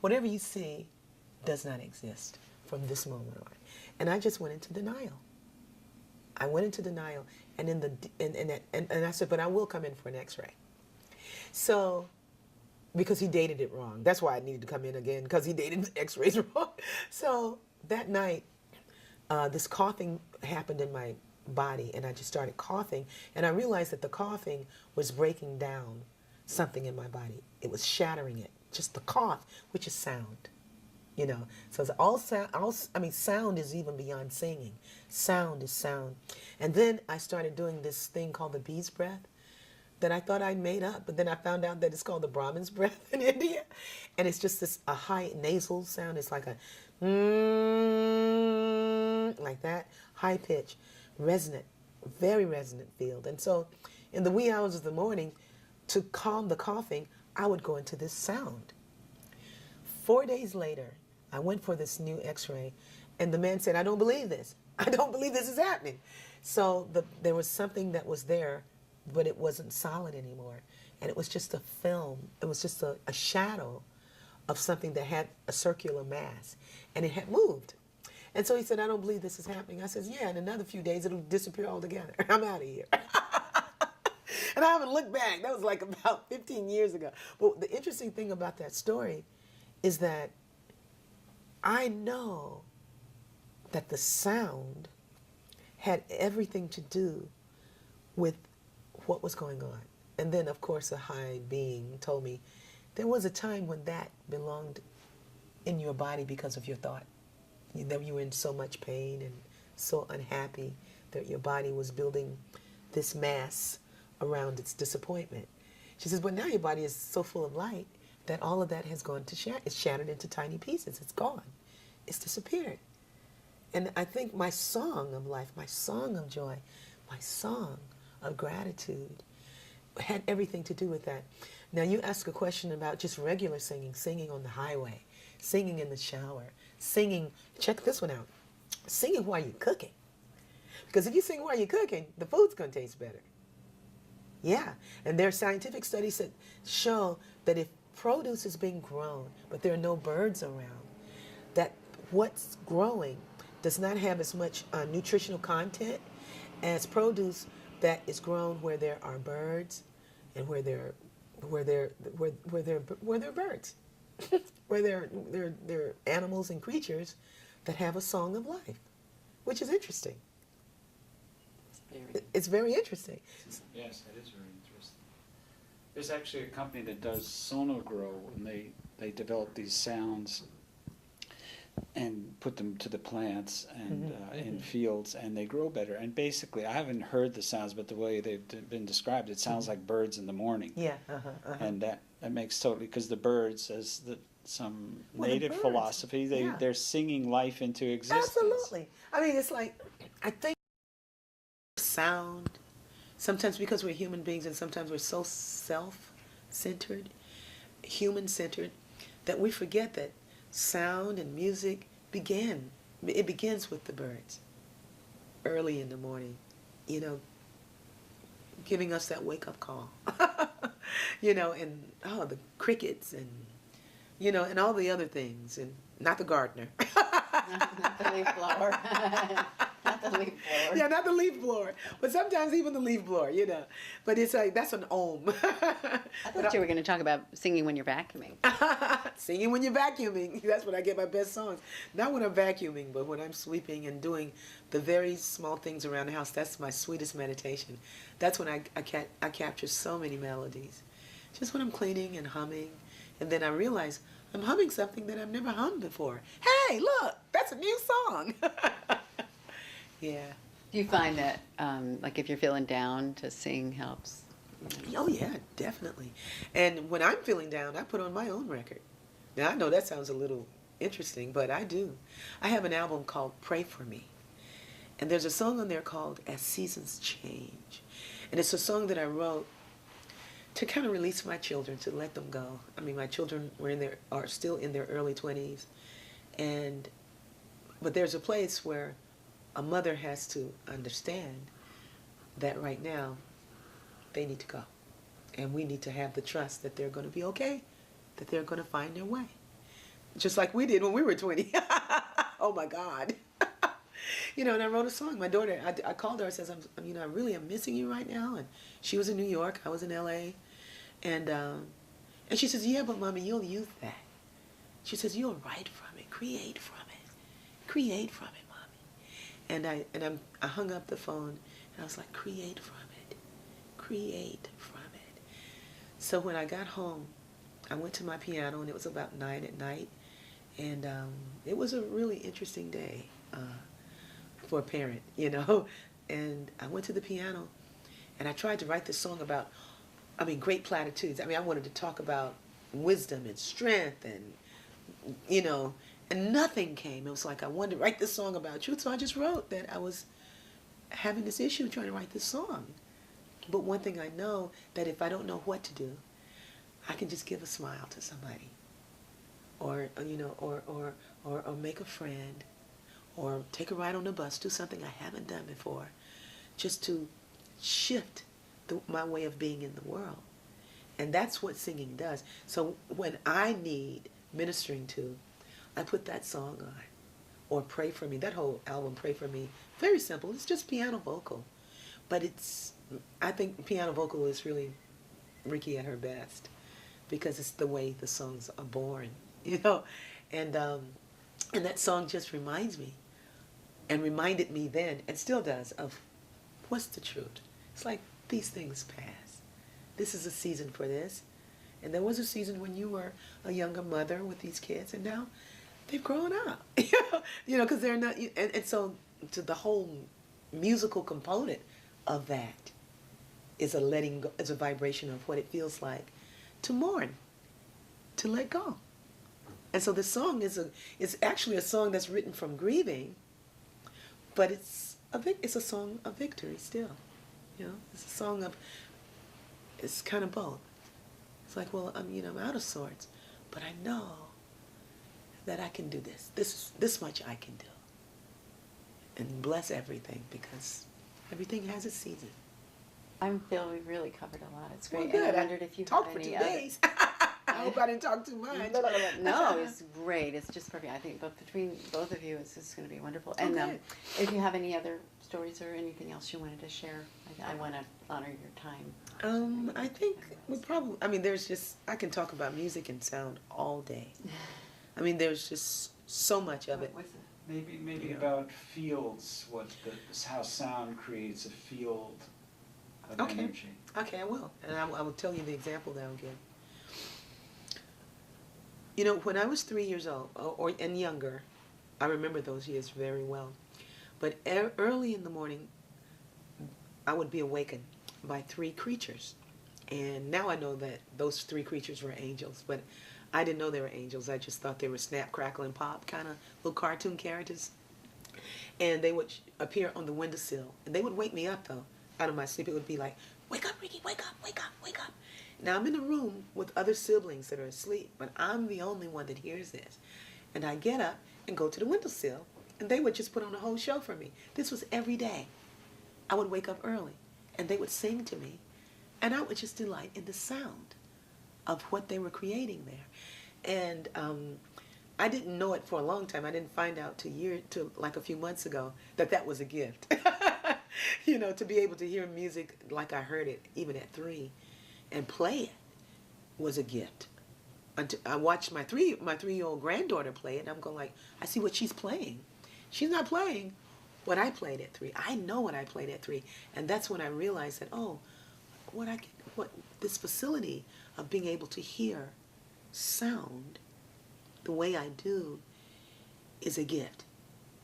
whatever you see does not exist from this moment on. And I just went into denial. I went into denial, and I said, but I will come in for an x-ray. So, because he dated it wrong. That's why I needed to come in again, because he dated x-rays wrong. So that night, this coughing happened in my body, and I just started coughing, and I realized that the coughing was breaking down something in my body. It was shattering it. Just the cough, which is sound, So it's all sound. Sound is even beyond singing. Sound is sound. And then I started doing this thing called the bee's breath that I thought I'd made up, but then I found out that it's called the Brahmin's breath in India, and it's just a high nasal sound. It's like a like that, high pitch, resonant, very resonant field. And so, in the wee hours of the morning, to calm the coughing, I would go into this sound. 4 days later, I went for this new x-ray, and the man said, I don't believe this. I don't believe this is happening. So there was something that was there, but it wasn't solid anymore. And it was just a film. It was just a shadow of something that had a circular mass, and it had moved. And so he said, I don't believe this is happening. I said, yeah, in another few days, it'll disappear altogether. I'm out of here. And I haven't looked back. That was like about 15 years ago. But the interesting thing about that story is that I know that the sound had everything to do with what was going on. And then, of course, a high being told me there was a time when that belonged in your body because of your thought. That you were in so much pain and so unhappy that your body was building this mass around its disappointment. She says, but now your body is so full of light that all of that has gone to it's shattered into tiny pieces. It's gone. It's disappeared. And I think my song of life, my song of joy, my song of gratitude had everything to do with that. Now you ask a question about just regular singing, singing on the highway, singing in the shower, singing, check this one out, singing while you're cooking. Because if you sing while you're cooking, the food's going to taste better. Yeah, and there are scientific studies that show that if produce is being grown, but there are no birds around, that what's growing does not have as much nutritional content as produce that is grown where there are birds and where there are birds, where there are animals and creatures that have a song of life, which is interesting. It's very interesting. Yes, that is very interesting. There's actually a company that does sonogrow, and they develop these sounds and put them to the plants and in fields, and they grow better. And basically, I haven't heard the sounds, but the way they've been described, it sounds like birds in the morning. Yeah. And that makes totally, because the birds, as some native birds, philosophy, they're singing life into existence. Absolutely. I mean, it's like, I think sound, sometimes because we're human beings and sometimes we're so self-centered, human-centered, that we forget that sound and music begins with the birds early in the morning, you know, giving us that wake-up call, you know, and the crickets and, you know, and all the other things, and not the gardener. Not the leaf blower. Not the leaf blower. Yeah, not the leaf blower, but sometimes even the leaf blower, you know. But it's like, that's an ohm. I thought you were going to talk about singing when you're vacuuming. Singing when you're vacuuming. That's when I get my best songs. Not when I'm vacuuming, but when I'm sweeping and doing the very small things around the house. That's my sweetest meditation. That's when I capture so many melodies. Just when I'm cleaning and humming. And then I realize I'm humming something that I've never hummed before. Hey, look, that's a new song. Yeah. Do you find that, like, if you're feeling down, to sing helps? Oh, yeah, definitely. And when I'm feeling down, I put on my own record. Now, I know that sounds a little interesting, but I do. I have an album called Pray For Me. And there's a song on there called As Seasons Change. And it's a song that I wrote to kind of release my children, to let them go. I mean, my children are still in their early 20s. But there's a place where a mother has to understand that right now they need to go. And we need to have the trust that they're going to be okay, that they're going to find their way. Just like we did when we were 20. Oh my God. You know, and I wrote a song. My daughter, I called her, I says, I really am missing you right now. And she was in New York, I was in LA. And she says, yeah, but Mommy, you'll use that. She says, you'll write from it, create from it. Create from it. And I hung up the phone, and I was like, create from it. Create from it. So when I got home, I went to my piano, and it was about 9 at night. And it was a really interesting day for a parent, you know. And I went to the piano, and I tried to write this song about, great platitudes. I wanted to talk about wisdom and strength and, you know, and nothing came. It was like I wanted to write this song about truth, so I just wrote that I was having this issue trying to write this song. But one thing I know, that if I don't know what to do, I can just give a smile to somebody, or you know, or make a friend, or take a ride on the bus, do something I haven't done before, just to shift my way of being in the world. And that's what singing does. So when I need ministering to, I put that song on, or Pray For Me. That whole album, Pray For Me, very simple. It's just piano vocal. But I think piano vocal is really Rickie at her best, because it's the way the songs are born, you know. And that song just reminds me, and reminded me then, and still does, of what's the truth. It's like, these things pass. This is a season for this. And there was a season when you were a younger mother with these kids, and now they've grown up, you know, because they're not, and so to the whole musical component of that is a letting go, is a vibration of what it feels like to mourn, to let go. And so this song is actually a song that's written from grieving, but it's a song of victory still, you know. It's a song of, it's kind of both. It's like, well, I'm out of sorts, but I know that I can do this. This much I can do. And bless everything, because everything has a season. I feel we've really covered a lot. It's Well, great. good. And I wondered if you talked had for 2 any other... days. I hope I didn't talk too much. No, it's great. It's just perfect. I think between both of you, it's just going to be wonderful. And good. if you have any other stories or anything else you wanted to share, I want to honor your time. I think we probably, I mean, there's just, I can talk about music and sound all day. I mean, there's just so much of it. Maybe about fields, how sound creates a field of Okay. energy. Okay, I will. And I will tell you the example that I'll give. You know, when I was 3 years old, and younger, I remember those years very well. But early in the morning, I would be awakened by 3 creatures. And now I know that those 3 creatures were angels, but I didn't know they were angels. I just thought they were snap, crackle, and pop, kind of little cartoon characters. And they would appear on the windowsill. And they would wake me up, though, out of my sleep. It would be like, wake up, Rickie, wake up, wake up, wake up. Now, I'm in a room with other siblings that are asleep, but I'm the only one that hears this. And I get up and go to the windowsill, and they would just put on a whole show for me. This was every day. I would wake up early, and they would sing to me, and I would just delight in the sound of what they were creating there. And I didn't know it for a long time. I didn't find out till like a few months ago that was a gift. You know, to be able to hear music like I heard it, even at 3, and play it was a gift. I watched my 3-year-old granddaughter play it, and I'm going like, I see what she's playing. She's not playing what I played at 3. I know what I played at 3, and that's when I realized that, oh, what this facility of being able to hear sound the way I do is a gift.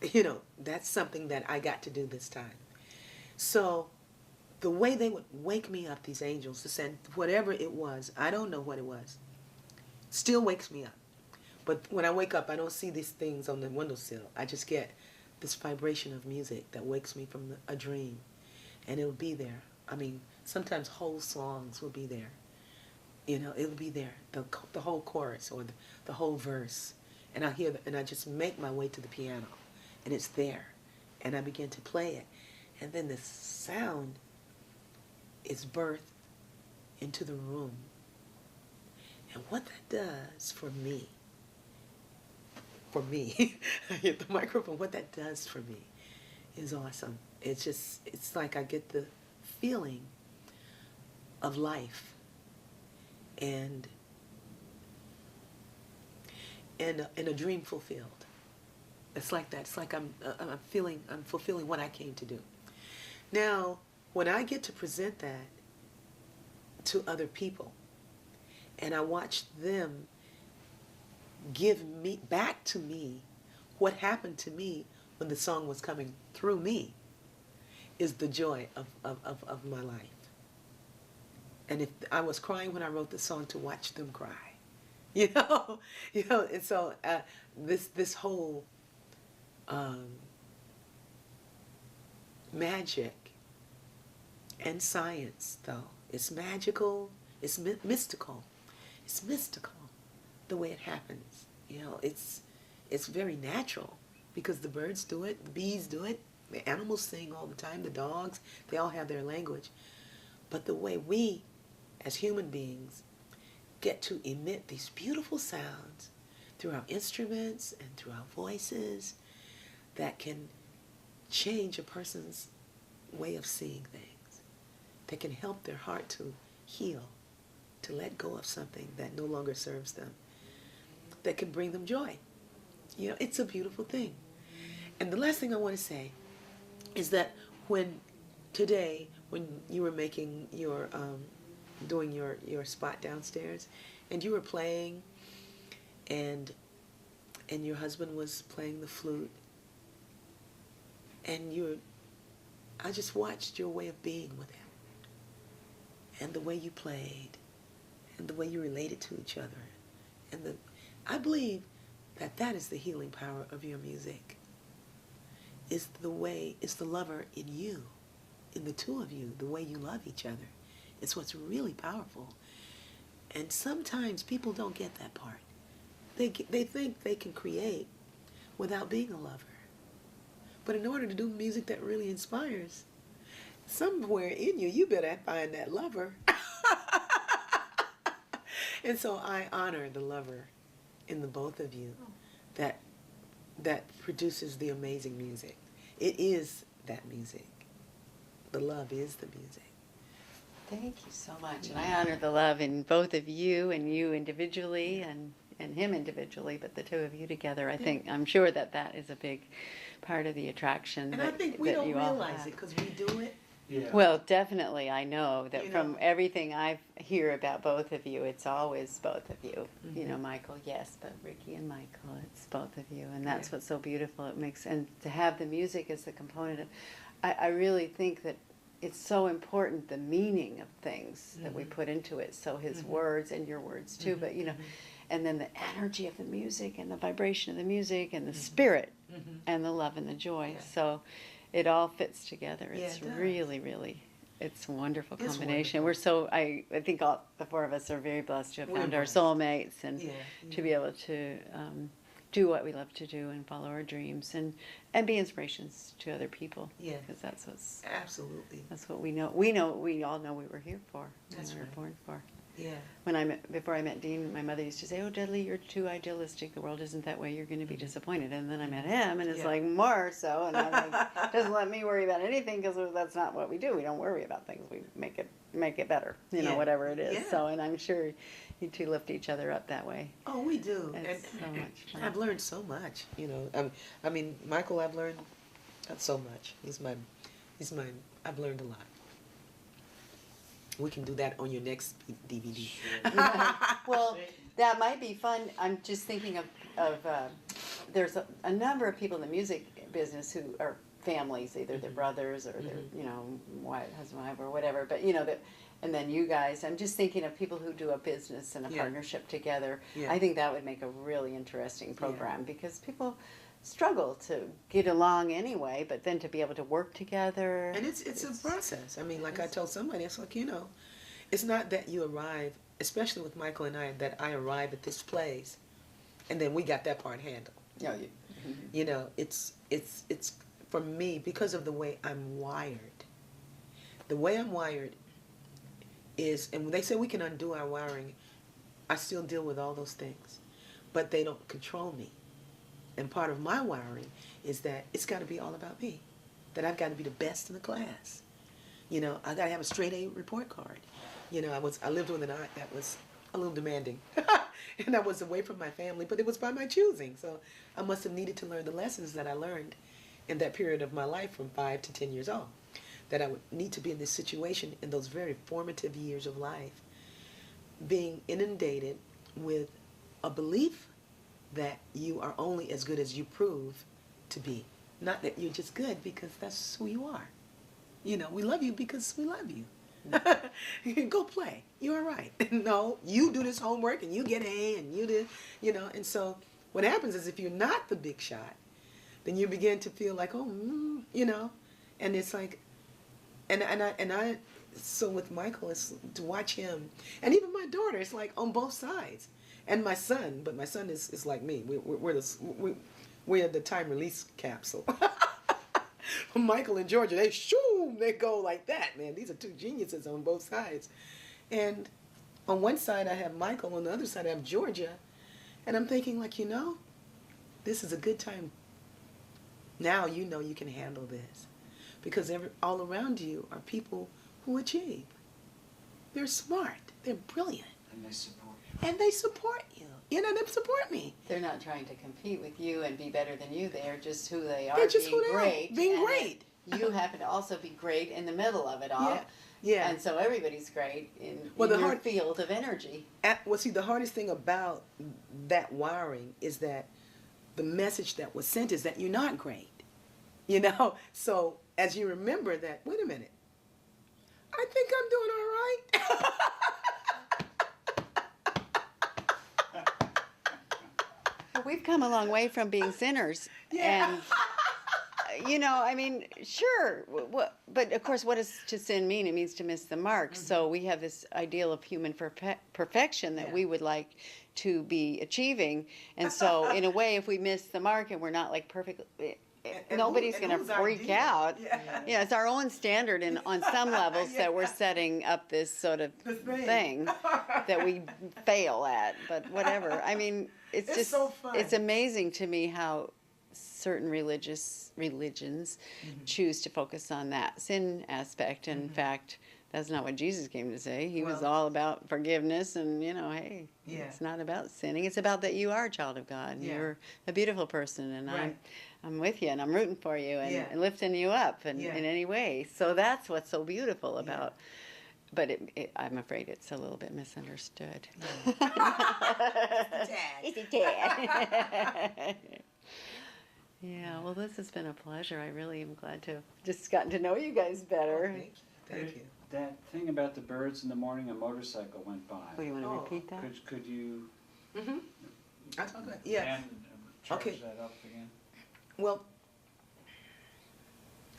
You know, that's something that I got to do this time. So the way they would wake me up, these angels, to send whatever it was, I don't know what it was, still wakes me up. But when I wake up, I don't see these things on the windowsill. I just get this vibration of music that wakes me from a dream. And it'll be there. I mean, sometimes whole songs will be there. You know, it'll be there, the whole chorus or the whole verse. And I hear and I just make my way to the piano. And it's there. And I begin to play it. And then the sound is birthed into the room. And what that does for me, I hit the microphone, what that does for me is awesome. It's like I get the feeling of life and a dream fulfilled. It's like that. It's like I'm fulfilling what I came to do. Now, when I get to present that to other people, and I watch them give back to me what happened to me when the song was coming through me, is the joy of my life. And if I was crying when I wrote the song, to watch them cry, you know, and so this whole magic and science, though, it's magical, it's mystical. It's mystical, the way it happens. You know, it's very natural because the birds do it, the bees do it, the animals sing all the time, the dogs, they all have their language. But the way we, as human beings, get to emit these beautiful sounds through our instruments and through our voices that can change a person's way of seeing things, that can help their heart to heal, to let go of something that no longer serves them, that can bring them joy. You know, it's a beautiful thing. And the last thing I want to say is that when you were making your, doing your spot downstairs, and you were playing, and your husband was playing the flute, and I just watched your way of being with him, and the way you played, and the way you related to each other. And I believe that is the healing power of your music. It's the lover in you, in the two of you, the way you love each other. It's what's really powerful. And sometimes people don't get that part. They think they can create without being a lover. But in order to do music that really inspires, somewhere in you, you better find that lover. And so I honor the lover in the both of you that produces the amazing music. It is that music. The love is the music. Thank you so much. And I honor the love in both of you and you individually and him individually, but the two of you together, I'm sure that is a big part of the attraction. And that, I think we that don't you all realize have. it because we do it. Yeah. Well, definitely, I know that You from know. everything I hear about both of you, it's always both of you. You know, Michael, yes, but Rickie and Michael, it's both of you, and that's what's so beautiful. It makes, and to have the music as the component of, I really think that it's so important, the meaning of things that we put into it. So his words and your words too, but you know, and then the energy of the music and the vibration of the music and the spirit and the love and the joy. Yeah. So it all fits together. Yeah, It's it does. really, it's a wonderful It's combination. wonderful. We're so, I think all the four of us are very blessed to have We're found our blessed. soulmates and Yeah, to be able to do what we love to do and follow our dreams and be inspirations to other people. Yeah. Because Absolutely. that's what we know. We all know we were here for. That's we were right. born for. Yeah. Before I met Dean, my mother used to say, "Oh, Dudley, you're too idealistic. The world isn't that way. You're going to be disappointed." And then I met him, and it's Yeah. like more so. And I'm like, doesn't let me worry about anything because that's not what we do. We don't worry about things. We make it better. You know, Yeah. whatever it is. Yeah. So, and I'm sure you two lift each other up that way. Oh, we do. It's so much fun. I've learned so much. You know, I mean, Michael, I've learned so much. I've learned a lot. We can do that on your next DVD. Well, that might be fun. I'm just thinking of there's a number of people in the music business who are families, either they're brothers or they're, you know, husband, wife, or whatever. But you know that, and then you guys. I'm just thinking of people who do a business and a partnership together. Yeah. I think that would make a really interesting program because people struggle to get along anyway, but then to be able to work together. And it's a process. I mean, like I told somebody, it's like, you know, it's not that you arrive, especially with Michael and I, that I arrive at this place and then we got that part handled. No, You know, it's for me, because of the way I'm wired. The way I'm wired is, and when they say we can undo our wiring, I still deal with all those things, but they don't control me. And part of my wiring is that it's got to be all about me, that I've got to be the best in the class. You know, I got to have a straight A report card. You know, I lived with an aunt that was a little demanding, and I was away from my family, but it was by my choosing. So I must have needed to learn the lessons that I learned in that period of my life from 5 to 10 years old, that I would need to be in this situation in those very formative years of life, being inundated with a belief that you are only as good as you prove to be. Not that you're just good because that's who you are. You know, we love you because we love you. Go play. You're all right. No, you do this homework and you get an A and you do, you know. And so what happens is if you're not the big shot, then you begin to feel like, oh, you know. And it's like, and I, so with Michael, it's to watch him. And even my daughter, it's like on both sides. And my son, but my son is like me. We're the time release capsule. Michael and Georgia, they go like that, man. These are two geniuses on both sides. And on one side I have Michael, on the other side I have Georgia. And I'm thinking like, you know, this is a good time. Now you know you can handle this. Because all around you are people who achieve. They're smart. They're brilliant. And they support you. And they support you. You know, they support me. They're not trying to compete with you and be better than you. They're just who they are, They're just being who they great. are, being and great. You happen to also be great in the middle of it all. Yeah. Yeah. And so everybody's great in Well, the your hard- field of energy. Well, see, the hardest thing about that wiring is that the message that was sent is that you're not great. You know? So as you remember that, wait a minute, I think I'm doing all right. Well, we've come a long way from being sinners. Yeah. And, you know, I mean, sure. But of course, what does to sin mean? It means to miss the mark. So we have this ideal of human perfection that we would like to be achieving. And so in a way, if we miss the mark and we're not like perfect, nobody's going to freak out. Yeah, it's our own standard, and on some levels that we're setting up this sort of thing that we fail at. But whatever. I mean, it's just so fun. It's amazing to me how certain religions choose to focus on that sin aspect. And in fact, that's not what Jesus came to say. He was all about forgiveness and, hey, it's not about sinning. It's about that you are a child of God. And you're a beautiful person, and I'm with you, and I'm rooting for you, and lifting you up in any way. So that's what's so beautiful about. But I'm afraid it's a little bit misunderstood. It's a tad. Yeah, well, this has been a pleasure. I really am glad to have just gotten to know you guys better. Thank you. That thing about the birds in the morning, a motorcycle went by. Oh, you want to repeat that? Could you? Yeah. Charge that up again. Well,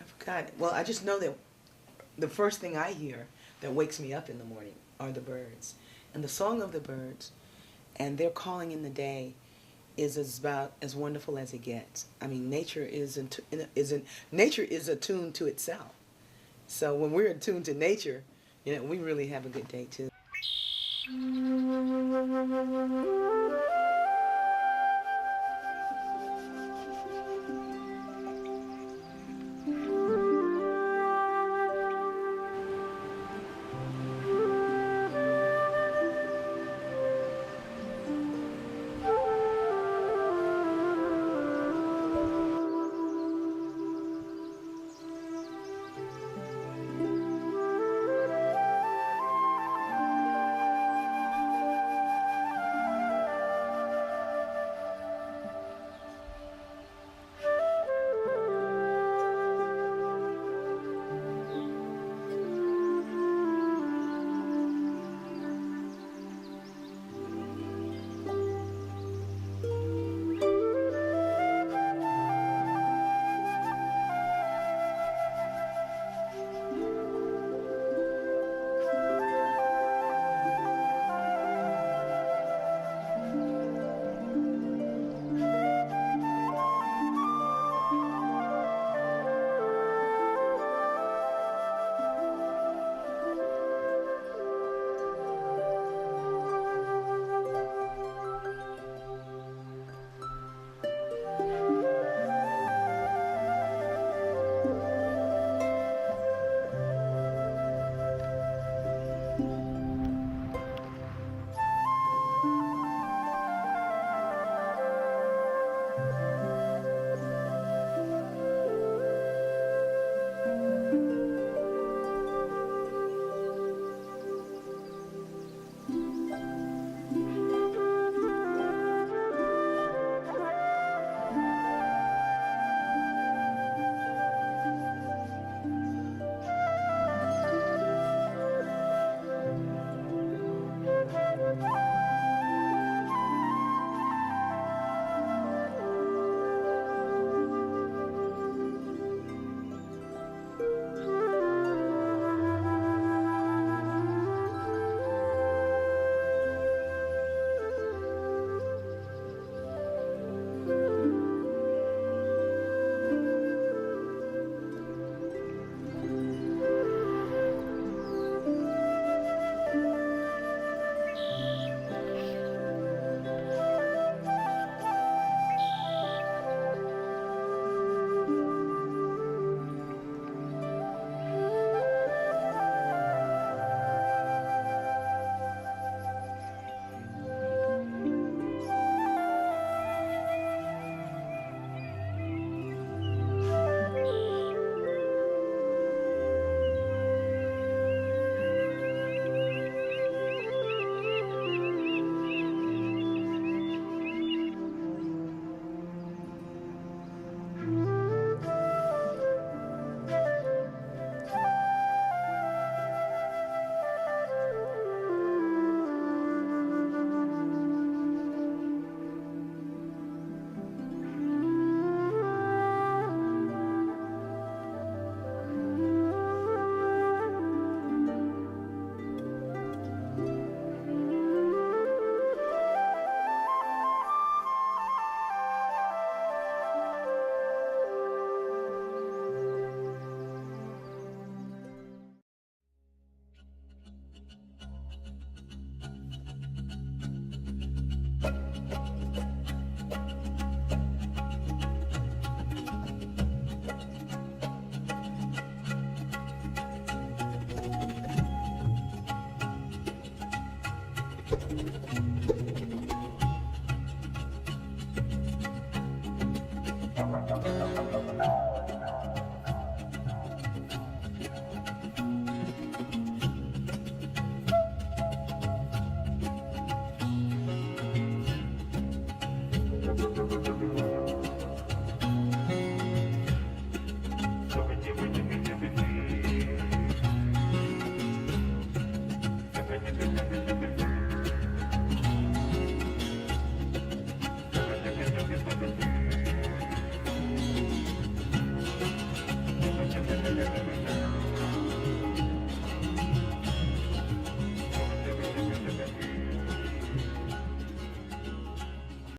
I forgot. Well, I just know that the first thing I hear that wakes me up in the morning are the birds, and the song of the birds, and their calling in the day is about as wonderful as it gets. I mean, nature is attuned to itself. So when we're attuned to nature, we really have a good day too.